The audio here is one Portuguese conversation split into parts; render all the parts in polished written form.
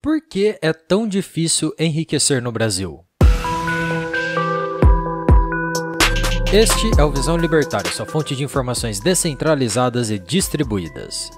Por que é tão difícil enriquecer no Brasil? Este é o Visão Libertária, sua fonte de informações descentralizadas e distribuídas.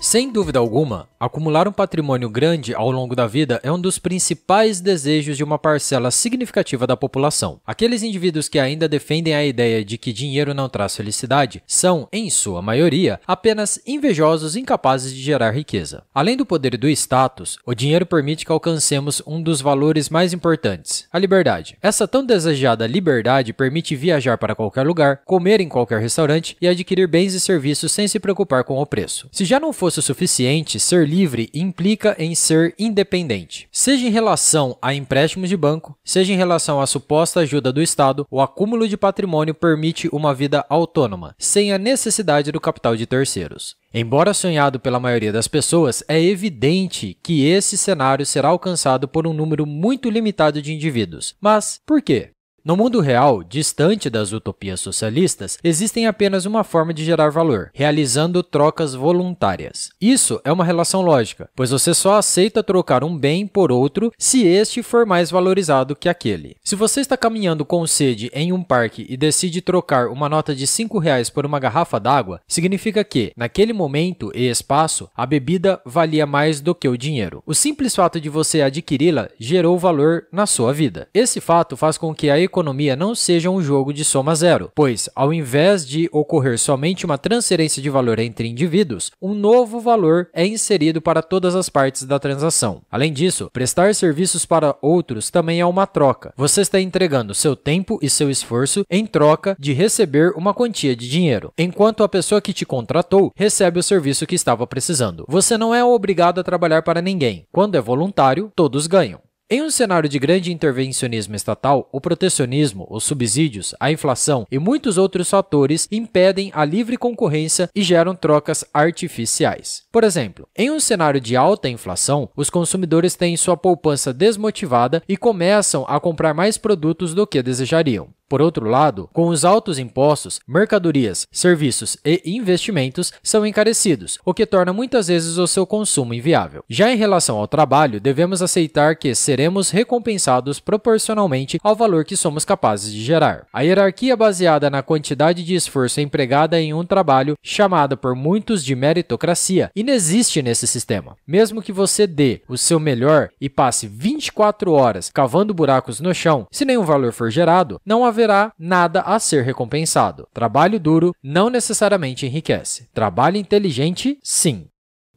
Sem dúvida alguma, acumular um patrimônio grande ao longo da vida é um dos principais desejos de uma parcela significativa da população. Aqueles indivíduos que ainda defendem a ideia de que dinheiro não traz felicidade são, em sua maioria, apenas invejosos e incapazes de gerar riqueza. Além do poder e do status, o dinheiro permite que alcancemos um dos valores mais importantes, a liberdade. Essa tão desejada liberdade permite viajar para qualquer lugar, comer em qualquer restaurante e adquirir bens e serviços sem se preocupar com o preço. Se já não fosse o suficiente, ser livre implica em ser independente. Seja em relação a empréstimos de banco, seja em relação à suposta ajuda do Estado, o acúmulo de patrimônio permite uma vida autônoma, sem a necessidade do capital de terceiros. Embora sonhado pela maioria das pessoas, é evidente que esse cenário será alcançado por um número muito limitado de indivíduos. Mas por quê? No mundo real, distante das utopias socialistas, existem apenas uma forma de gerar valor, realizando trocas voluntárias. Isso é uma relação lógica, pois você só aceita trocar um bem por outro se este for mais valorizado que aquele. Se você está caminhando com sede em um parque e decide trocar uma nota de R$5 por uma garrafa d'água, significa que, naquele momento e espaço, a bebida valia mais do que o dinheiro. O simples fato de você adquiri-la gerou valor na sua vida. Esse fato faz com que a economia não seja um jogo de soma zero, pois, ao invés de ocorrer somente uma transferência de valor entre indivíduos, um novo valor é inserido para todas as partes da transação. Além disso, prestar serviços para outros também é uma troca. Você está entregando seu tempo e seu esforço em troca de receber uma quantia de dinheiro, enquanto a pessoa que te contratou recebe o serviço que estava precisando. Você não é obrigado a trabalhar para ninguém. Quando é voluntário, todos ganham. Em um cenário de grande intervencionismo estatal, o protecionismo, os subsídios, a inflação e muitos outros fatores impedem a livre concorrência e geram trocas artificiais. Por exemplo, em um cenário de alta inflação, os consumidores têm sua poupança desmotivada e começam a comprar mais produtos do que desejariam. Por outro lado, com os altos impostos, mercadorias, serviços e investimentos são encarecidos, o que torna muitas vezes o seu consumo inviável. Já em relação ao trabalho, devemos aceitar que seremos recompensados proporcionalmente ao valor que somos capazes de gerar. A hierarquia baseada na quantidade de esforço empregada em um trabalho, chamada por muitos de meritocracia, inexiste nesse sistema. Mesmo que você dê o seu melhor e passe 24 horas cavando buracos no chão, se nenhum valor for gerado, não haverá nada a ser recompensado. Trabalho duro não necessariamente enriquece. Trabalho inteligente, sim.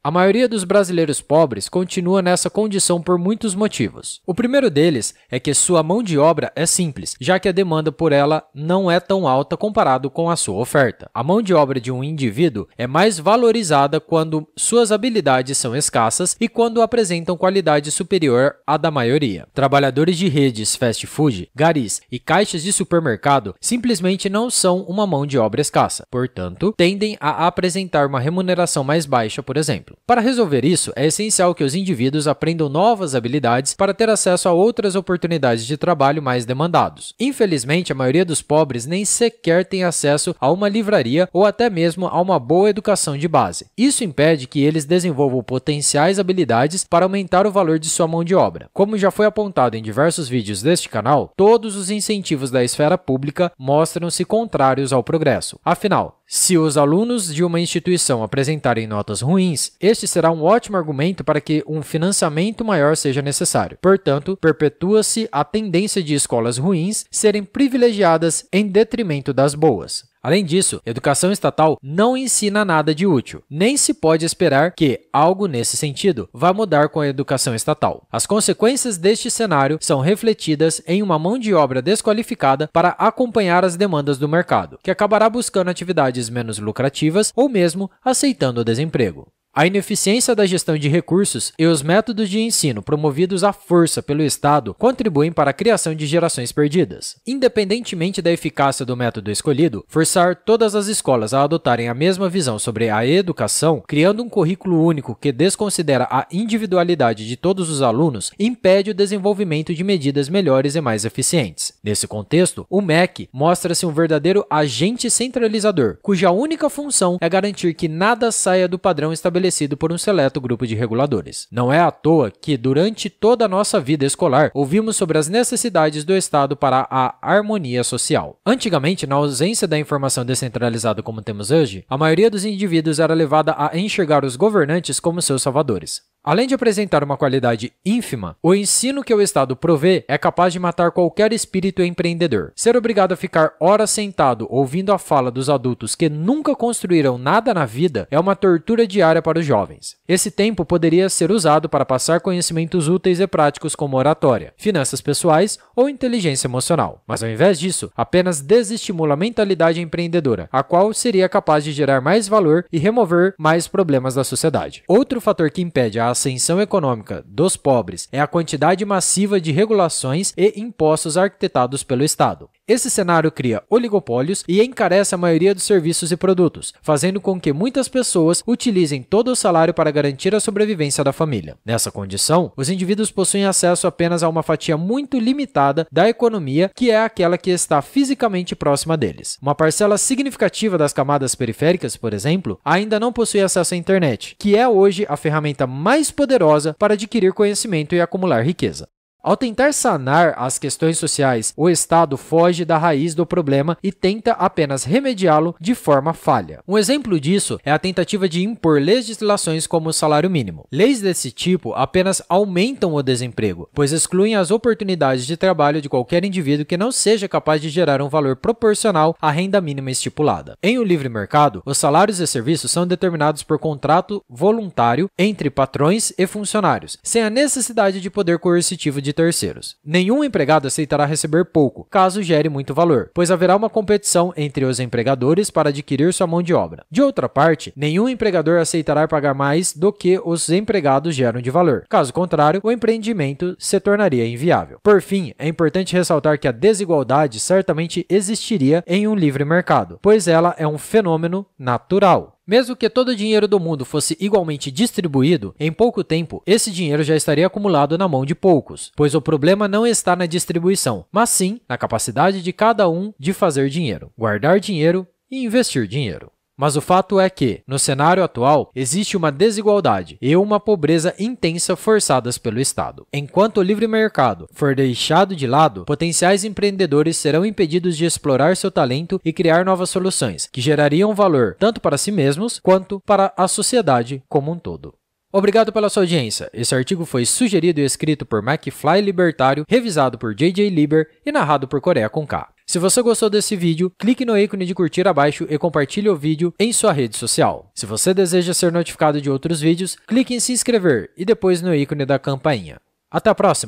A maioria dos brasileiros pobres continua nessa condição por muitos motivos. O primeiro deles é que sua mão de obra é simples, já que a demanda por ela não é tão alta comparado com a sua oferta. A mão de obra de um indivíduo é mais valorizada quando suas habilidades são escassas e quando apresentam qualidade superior à da maioria. Trabalhadores de redes fast food, garis e caixas de supermercado simplesmente não são uma mão de obra escassa, portanto, tendem a apresentar uma remuneração mais baixa, por exemplo. Para resolver isso, é essencial que os indivíduos aprendam novas habilidades para ter acesso a outras oportunidades de trabalho mais demandados. Infelizmente, a maioria dos pobres nem sequer tem acesso a uma livraria ou até mesmo a uma boa educação de base. Isso impede que eles desenvolvam potenciais habilidades para aumentar o valor de sua mão de obra. Como já foi apontado em diversos vídeos deste canal, todos os incentivos da esfera pública mostram-se contrários ao progresso. Afinal, se os alunos de uma instituição apresentarem notas ruins, este será um ótimo argumento para que um financiamento maior seja necessário. Portanto, perpetua-se a tendência de escolas ruins serem privilegiadas em detrimento das boas. Além disso, educação estatal não ensina nada de útil. Nem se pode esperar que algo nesse sentido vá mudar com a educação estatal. As consequências deste cenário são refletidas em uma mão de obra desqualificada para acompanhar as demandas do mercado, que acabará buscando atividades menos lucrativas ou mesmo aceitando o desemprego. A ineficiência da gestão de recursos e os métodos de ensino promovidos à força pelo Estado contribuem para a criação de gerações perdidas. Independentemente da eficácia do método escolhido, forçar todas as escolas a adotarem a mesma visão sobre a educação, criando um currículo único que desconsidera a individualidade de todos os alunos, impede o desenvolvimento de medidas melhores e mais eficientes. Nesse contexto, o MEC mostra-se um verdadeiro agente centralizador, cuja única função é garantir que nada saia do padrão estabelecido estabelecido por um seleto grupo de reguladores. Não é à toa que, durante toda a nossa vida escolar, ouvimos sobre as necessidades do Estado para a harmonia social. Antigamente, na ausência da informação descentralizada como temos hoje, a maioria dos indivíduos era levada a enxergar os governantes como seus salvadores. Além de apresentar uma qualidade ínfima, o ensino que o Estado provê é capaz de matar qualquer espírito empreendedor. Ser obrigado a ficar horas sentado ouvindo a fala dos adultos que nunca construíram nada na vida é uma tortura diária para os jovens. Esse tempo poderia ser usado para passar conhecimentos úteis e práticos como oratória, finanças pessoais ou inteligência emocional. Mas ao invés disso, apenas desestimula a mentalidade empreendedora, a qual seria capaz de gerar mais valor e remover mais problemas da sociedade. Outro fator que impede a ascensão econômica dos pobres é a quantidade massiva de regulações e impostos arquitetados pelo Estado. Esse cenário cria oligopólios e encarece a maioria dos serviços e produtos, fazendo com que muitas pessoas utilizem todo o salário para garantir a sobrevivência da família. Nessa condição, os indivíduos possuem acesso apenas a uma fatia muito limitada da economia, que é aquela que está fisicamente próxima deles. Uma parcela significativa das camadas periféricas, por exemplo, ainda não possui acesso à internet, que é hoje a ferramenta mais poderosa para adquirir conhecimento e acumular riqueza. Ao tentar sanar as questões sociais, o Estado foge da raiz do problema e tenta apenas remediá-lo de forma falha. Um exemplo disso é a tentativa de impor legislações como o salário mínimo. Leis desse tipo apenas aumentam o desemprego, pois excluem as oportunidades de trabalho de qualquer indivíduo que não seja capaz de gerar um valor proporcional à renda mínima estipulada. Em um livre mercado, os salários e serviços são determinados por contrato voluntário entre patrões e funcionários, sem a necessidade de poder coercitivo de terceiros. Nenhum empregado aceitará receber pouco, caso gere muito valor, pois haverá uma competição entre os empregadores para adquirir sua mão de obra. De outra parte, nenhum empregador aceitará pagar mais do que os empregados geram de valor. Caso contrário, o empreendimento se tornaria inviável. Por fim, é importante ressaltar que a desigualdade certamente existiria em um livre mercado, pois ela é um fenômeno natural. Mesmo que todo o dinheiro do mundo fosse igualmente distribuído, em pouco tempo, esse dinheiro já estaria acumulado na mão de poucos, pois o problema não está na distribuição, mas sim na capacidade de cada um de fazer dinheiro, guardar dinheiro e investir dinheiro. Mas o fato é que, no cenário atual, existe uma desigualdade e uma pobreza intensa forçadas pelo Estado. Enquanto o livre mercado for deixado de lado, potenciais empreendedores serão impedidos de explorar seu talento e criar novas soluções, que gerariam valor tanto para si mesmos quanto para a sociedade como um todo. Obrigado pela sua audiência. Esse artigo foi sugerido e escrito por McFly Libertário, revisado por JJ Liber e narrado por Coreia com K. Se você gostou desse vídeo, clique no ícone de curtir abaixo e compartilhe o vídeo em sua rede social. Se você deseja ser notificado de outros vídeos, clique em se inscrever e depois no ícone da campainha. Até a próxima!